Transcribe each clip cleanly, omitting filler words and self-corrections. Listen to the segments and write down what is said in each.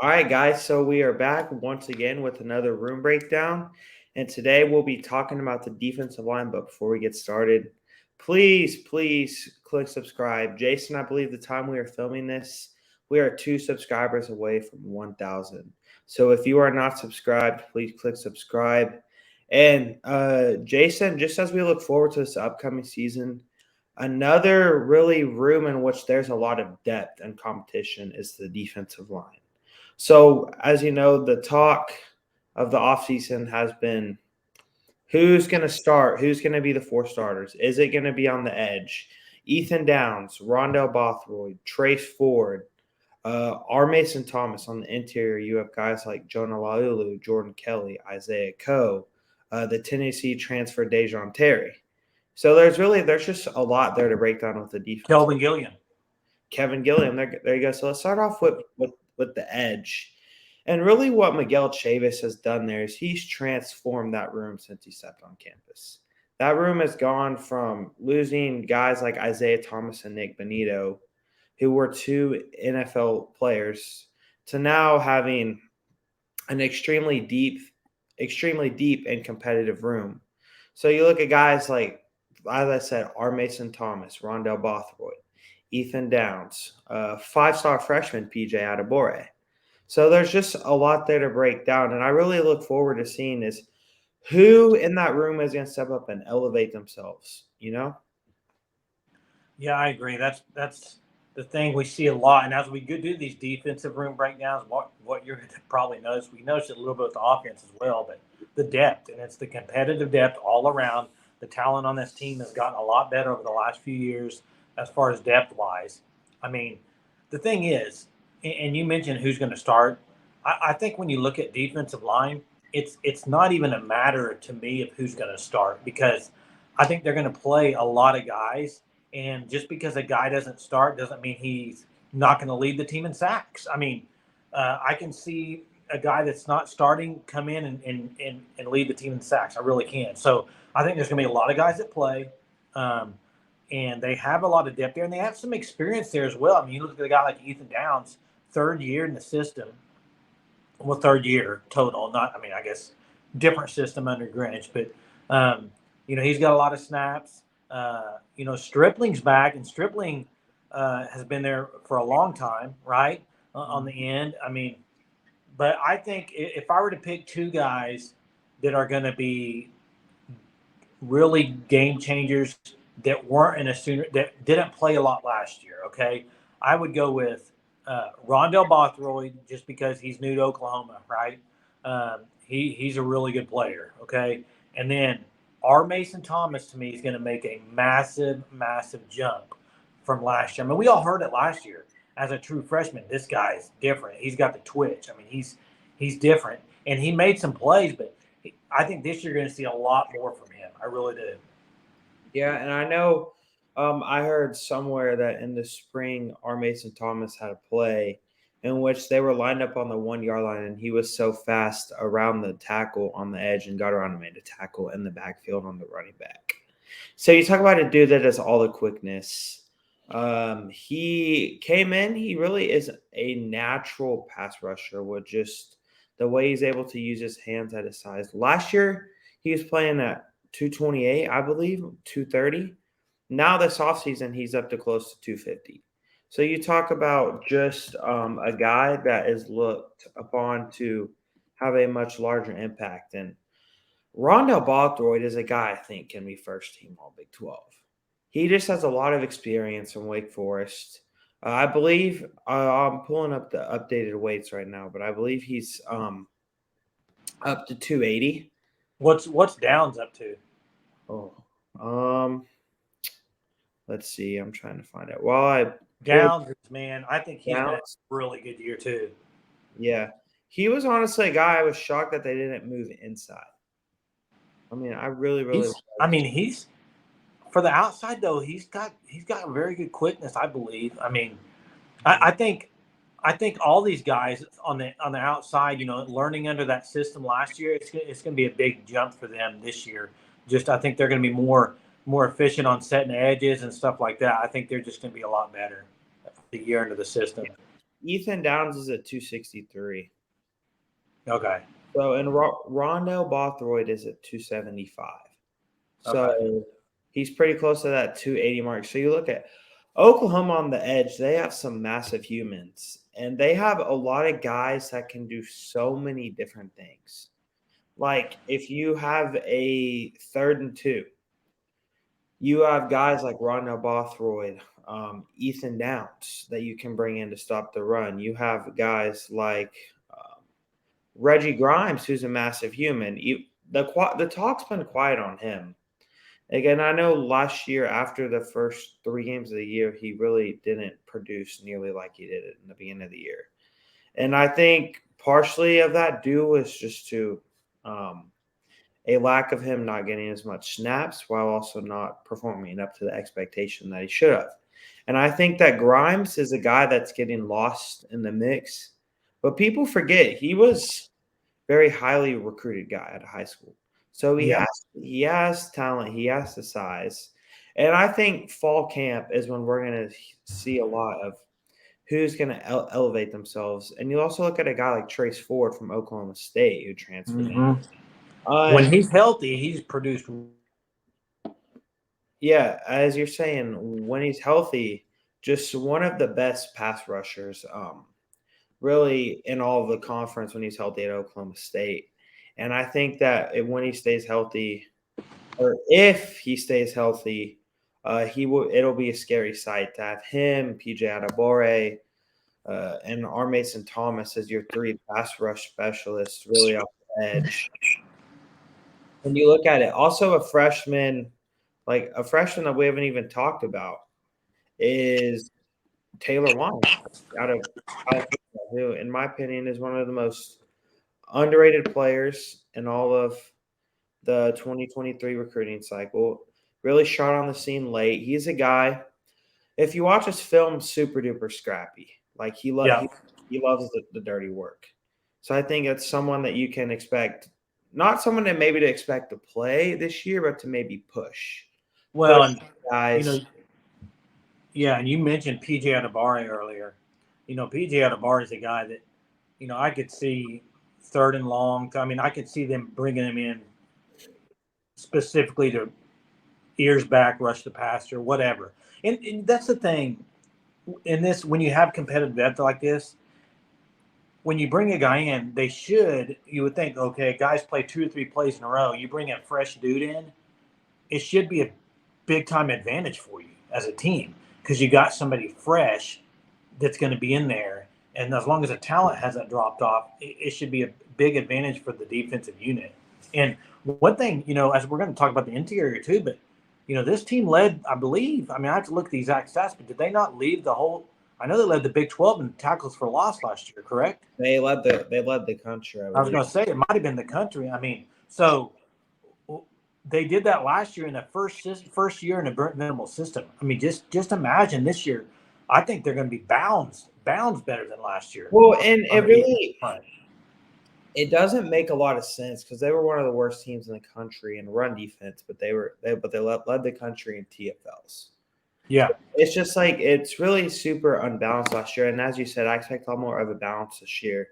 All right, guys. So we are back once again with another room breakdown. And today we'll be talking about the defensive line. But before we get started, please click subscribe. Jason, I believe the time we are filming this, we are 2 subscribers away from 1,000. So if you are not subscribed, please click subscribe. And Jason, just as we look forward to this upcoming season, another really room in which there's a lot of depth and competition is the defensive line. So, as you know, the talk of the offseason has been who's going to start, who's going to be the 4 starters. Is it going to be on the edge? Ethan Downs, Rondell Bothroyd, Trace Ford, R. Mason Thomas on the interior. You have guys like Jonah Laulu, Jordan Kelly, Isaiah Coe, the Tennessee transfer Dejon Terry. So there's just a lot there to break down with the defense. Kelvin Gilliam. Kevin Gilliam. There you go. So let's start off with the edge. And really what Miguel Chavis has done there is he's transformed that room since he stepped on campus. That room has gone from losing guys like Isaiah Thomas and Nick Benito, who were 2 NFL players, to now having an extremely deep and competitive room. So you look at guys like, as I said, R. Mason Thomas, Rondell Bothroyd, Ethan Downs, 5-star freshman PJ Adebore. So there's just a lot there to break down, and I really look forward to seeing is who in that room is going to step up and elevate themselves. You know? Yeah, I agree. That's the thing we see a lot. And as we do these defensive room breakdowns, what you're going to probably notice, we noticed it a little bit with the offense as well, but the depth, and it's the competitive depth all around. The talent on this team has gotten a lot better over the last few years as far as depth wise. I mean, the thing is, and you mentioned who's going to start. I think when you look at defensive line, it's not even a matter to me of who's going to start, because I think they're going to play a lot of guys, and just because a guy doesn't start doesn't mean he's not going to lead the team in sacks. I mean, I can see a guy that's not starting come in and lead the team in sacks. I really can. So I think there's going to be a lot of guys that play, and they have a lot of depth there, and they have some experience there as well. I mean, you look at a guy like Ethan Downs, 3rd year in the system. Well, 3rd year total. Not, I mean, I guess different system under Greenwich, but he's got a lot of snaps. Stripling's back, and Stripling has been there for a long time, right? On the end. I mean, but I think if I were to pick 2 guys that are going to be really game changers that weren't in a sooner, that didn't play a lot last year, okay, I would go with Rondell Bothroyd, just because he's new to Oklahoma, right? He's a really good player, okay? And then R. Mason Thomas, to me, is going to make a massive jump from last year. I mean, we all heard it last year. As a true freshman, this guy's different. He's got the twitch. I mean, he's different, and he made some plays, but I think this year you're going to see a lot more from him. I really do. Yeah, and I know I heard somewhere that in the spring, R. Mason Thomas had a play in which they were lined up on the 1 yard line, and he was so fast around the tackle on the edge and got around and made a tackle in the backfield on the running back. So you talk about a dude that has all the quickness. He came in. He really is a natural pass rusher with just the way he's able to use his hands at his size. Last year, he was playing at 228, I believe, 230. Now this offseason, he's up to close to 250. So you talk about just a guy that is looked upon to have a much larger impact. And Rondell Bothroyd is a guy I think can be first team All Big 12. He just has a lot of experience in Wake Forest. I believe I'm pulling up the updated weights right now, but I believe he's up to 280. What's Downs up to? Oh, let's see. I'm trying to find out. Well, I Downs, man, I think he's going to have Downs. a really good year too. Yeah, he was honestly a guy I was shocked that they didn't move inside. I mean, I really. He's for the outside though. He's got very good quickness, I believe. I mean, I think all these guys on the outside, learning under that system last year, it's going to be a big jump for them this year. Just I think they're going to be more efficient on setting edges and stuff like that. I think they're just going to be a lot better the year into the system. Ethan Downs is at 263. Okay. So, and Rondo Bothroyd is at 275. Okay. So he's pretty close to that 280 mark. So you look at Oklahoma on the edge, they have some massive humans, and they have a lot of guys that can do so many different things. Like if you have a 3rd and 2, you have guys like Rondo Bothroyd, Ethan Downs that you can bring in to stop the run. You have guys like Reggie Grimes, who's a massive human. The talk's been quiet on him. Again, I know last year after the first 3 games of the year, he really didn't produce nearly like he did in the beginning of the year. And I think partially of that due was just to a lack of him not getting as much snaps while also not performing up to the expectation that he should have. And I think that Grimes is a guy that's getting lost in the mix. But people forget he was very highly recruited guy at high school. So Yeah. he has talent, he has the size. And I think fall camp is when we're going to see a lot of who's going to elevate themselves. And you also look at a guy like Trace Ford from Oklahoma State who transferred in. When he's healthy, he's produced. Yeah, as you're saying, when he's healthy, just one of the best pass rushers, really in all of the conference when he's healthy at Oklahoma State. And I think that when he stays healthy, or if he stays healthy, it'll be a scary sight to have him, PJ Adebawore, and R. Mason Thomas as your 3 pass rush specialists really off the edge. When you look at it, also a freshman that we haven't even talked about is Taylor Wine out of California, who, in my opinion, is one of the most underrated players in all of the 2023 recruiting cycle. Really shot on the scene late. He's a guy, if you watch his film, super duper scrappy. Like he loves the dirty work. So I think it's someone that you can expect, not someone that maybe to expect to play this year, but to maybe push. Well, Push and guys. yeah, and you mentioned PJ Adebawore earlier. PJ Adebawore is a guy that, I could see 3rd and long. I mean, I could see them bringing him in specifically to ears back, rush the passer, whatever. And that's the thing in this, when you have competitive depth like this, when you bring a guy in, you would think, okay, guys play 2 or 3 plays in a row. You bring a fresh dude in, it should be a big time advantage for you as a team because you got somebody fresh that's going to be in there. And as long as the talent hasn't dropped off, it should be a big advantage for the defensive unit. And one thing, as we're going to talk about the interior too, but this team led, I believe. I mean, I have to look at the exact stats, but did they not lead the whole? I know they led the Big 12 in tackles for loss last year, correct? They led the country. I was going to say it might have been the country. I mean, so they did that last year in the first year in a Brent Venables system. I mean, just imagine this year. I think they're going to be bounds better than last year. Well, and it doesn't make a lot of sense because they were one of the worst teams in the country in run defense, but they led the country in TFLs. Yeah, it's just like it's really super unbalanced last year, and as you said, I expect a lot more of a balance this year.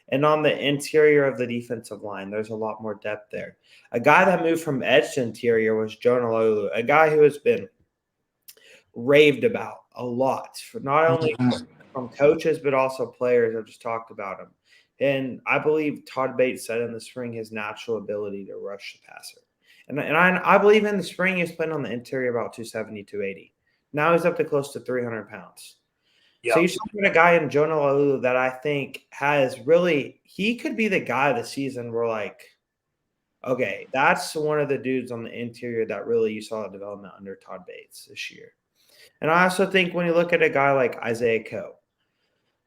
And on the interior of the defensive line, there's a lot more depth there. A guy that moved from edge to interior was Jonah Lulu, a guy who has been raved about a lot, for not only from coaches but also players have just talked about him. And I believe Todd Bates said in the spring his natural ability to rush the passer. And I believe in the spring he was playing on the interior about 270, 280. Now he's up to close to 300 pounds. Yep. So you're talking about a guy in Jonah Lulu that I think he could be the guy this season we're like, okay, that's one of the dudes on the interior that really you saw the development under Todd Bates this year. And I also think when you look at a guy like Isaiah Coe,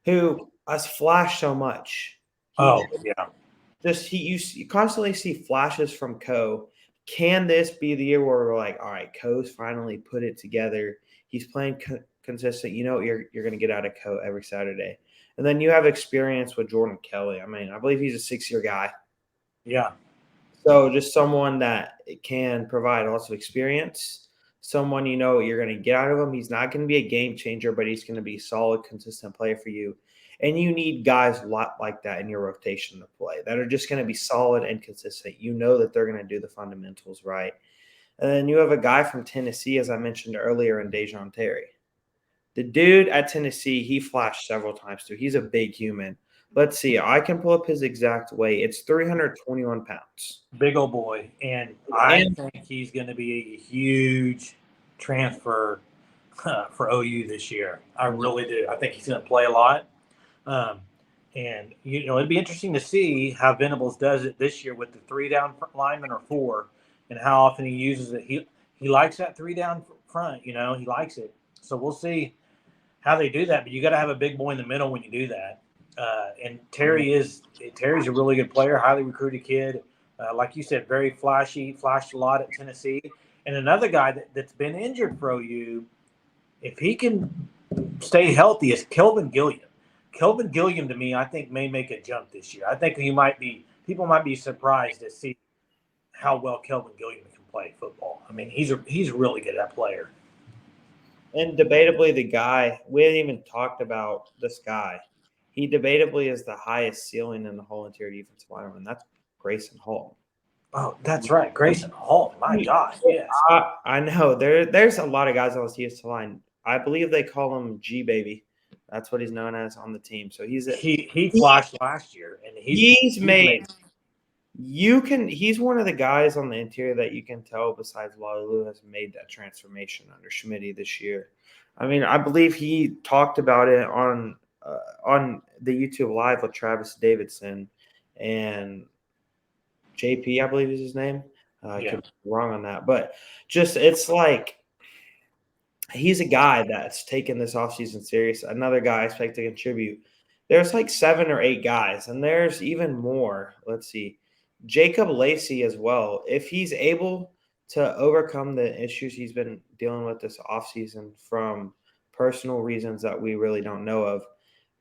who has flashed so much. You constantly see flashes from Coe. Can this be the year where we're like, all right, Coe's finally put it together. He's playing consistent. You know what you're going to get out of Coe every Saturday. And then you have experience with Jordan Kelly. I mean, I believe he's a 6-year guy. Yeah. So just someone that can provide lots of experience, someone you know what you're going to get out of him. He's not going to be a game changer, but he's going to be a solid, consistent player for you. And you need guys a lot like that in your rotation to play that are just going to be solid and consistent. You know that they're going to do the fundamentals right. And then you have a guy from Tennessee, as I mentioned earlier, in Dejon Terry. The dude at Tennessee, he flashed several times too. He's a big human. Let's see. I can pull up his exact weight. It's 321 pounds. Big old boy. And I And think he's going to be a huge transfer for OU this year. I really do. I think he's going to play a lot. And, it'd be interesting to see how Venables does it this year with the 3 down lineman or 4 and how often he uses it. He likes that 3 down front, he likes it. So we'll see how they do that. But you got to have a big boy in the middle when you do that. And Terry's a really good player, highly recruited kid. Like you said, very flashy, flashed a lot at Tennessee. And another guy that's been injured for OU, if he can stay healthy, is Kelvin Gilliam. Kelvin Gilliam, to me, I think may make a jump this year. I think people might be surprised to see how well Kelvin Gilliam can play football. I mean, he's really good at that player. And debatably, the guy, we haven't even talked about this guy. He debatably is the highest ceiling in the whole interior defensive line, and that's Grayson Hall. Oh, that's right. Grayson Hall. My gosh, yes. I know. There's a lot of guys on this defensive line. I believe they call him G-Baby. That's what he's known as on the team. So he flashed last year, and he's one of the guys on the interior that you can tell, besides Lalu, has made that transformation under Schmitty this year. I mean, I believe he talked about it on the YouTube Live with Travis Davidson and JP, I believe is his name. I could be wrong on that, but it's like he's a guy that's taken this offseason serious. Another guy I expect to contribute. There's like 7 or 8 guys, and there's even more. Let's see. Jacob Lacey as well. If he's able to overcome the issues he's been dealing with this offseason from personal reasons that we really don't know of,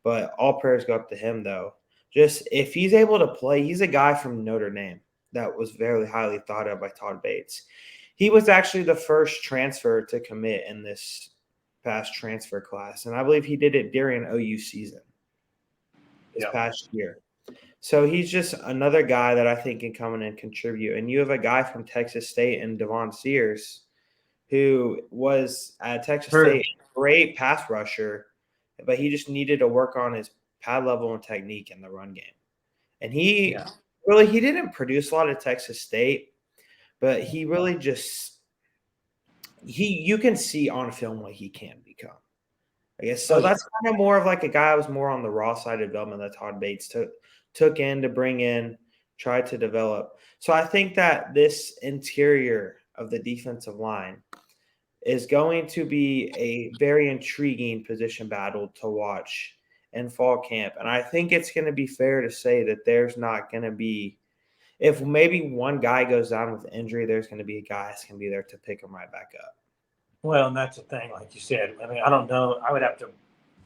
but all prayers go up to him, though. Just if he's able to play, he's a guy from Notre Dame that was very highly thought of by Todd Bates. He was actually the first transfer to commit in this past transfer class, and I believe he did it during an OU season this past year. So he's just another guy that I think can come in and contribute. And you have a guy from Texas State and Devon Sears, who was at Texas State, great pass rusher, but he just needed to work on his pad level and technique in the run game. And he didn't produce a lot at Texas State, but he really you can see on film what he can become. I guess so. That's kind of more of like a guy who was more on the raw side of development that Todd Bates took in to bring in, try to develop. So I think that this interior of the defensive line is going to be a very intriguing position battle to watch in fall camp. And I think it's going to be fair to say that there's not going to be, if maybe one guy goes down with injury, there's going to be a guy that's going to be there to pick him right back up. Well, and that's the thing, like you said. I mean, I don't know. I would have to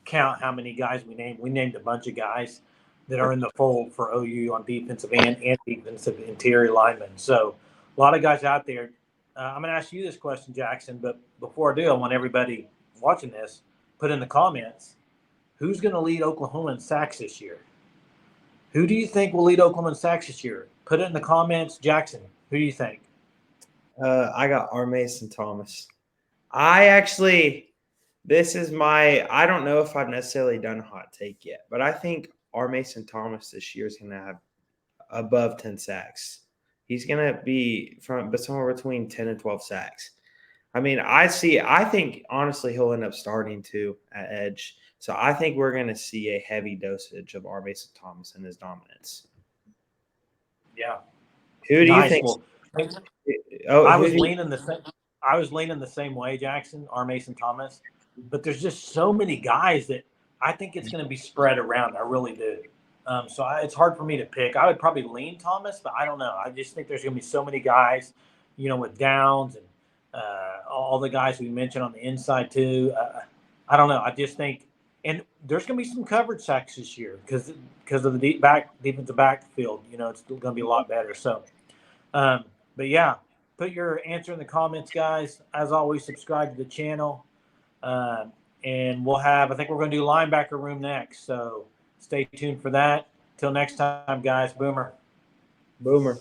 count how many guys we named. We named a bunch of guys that are in the fold for OU on defensive and defensive interior linemen. So a lot of guys out there. I'm going to ask you this question, Jackson, but before I do, I want everybody watching this, put in the comments, who's going to lead Oklahoma in sacks this year? Who do you think will lead Oklahoma in sacks this year? Put it in the comments. Jackson, who do you think? I got R. Mason Thomas. I don't know if I've necessarily done a hot take yet, but I think R. Mason Thomas this year is going to have above 10 sacks. He's going to be somewhere between 10 and 12 sacks. I mean, I think honestly he'll end up starting too at edge. So I think we're going to see a heavy dosage of R. Mason Thomas and his dominance. Yeah. Who do you think? I was leaning the same way, Jackson, R. Mason Thomas. But there's just so many guys that I think it's going to be spread around. I really do. So it's hard for me to pick. I would probably lean Thomas, but I don't know. I just think there's going to be so many guys, with Downs and all the guys we mentioned on the inside too. I don't know. I just think – and there's going to be some coverage sacks this year because of the defensive backfield. It's going to be a lot better. So, but, yeah, put your answer in the comments, guys. As always, subscribe to the channel. And we'll have – I think we're going to do linebacker room next. So stay tuned for that. Till next time, guys. Boomer. Boomer.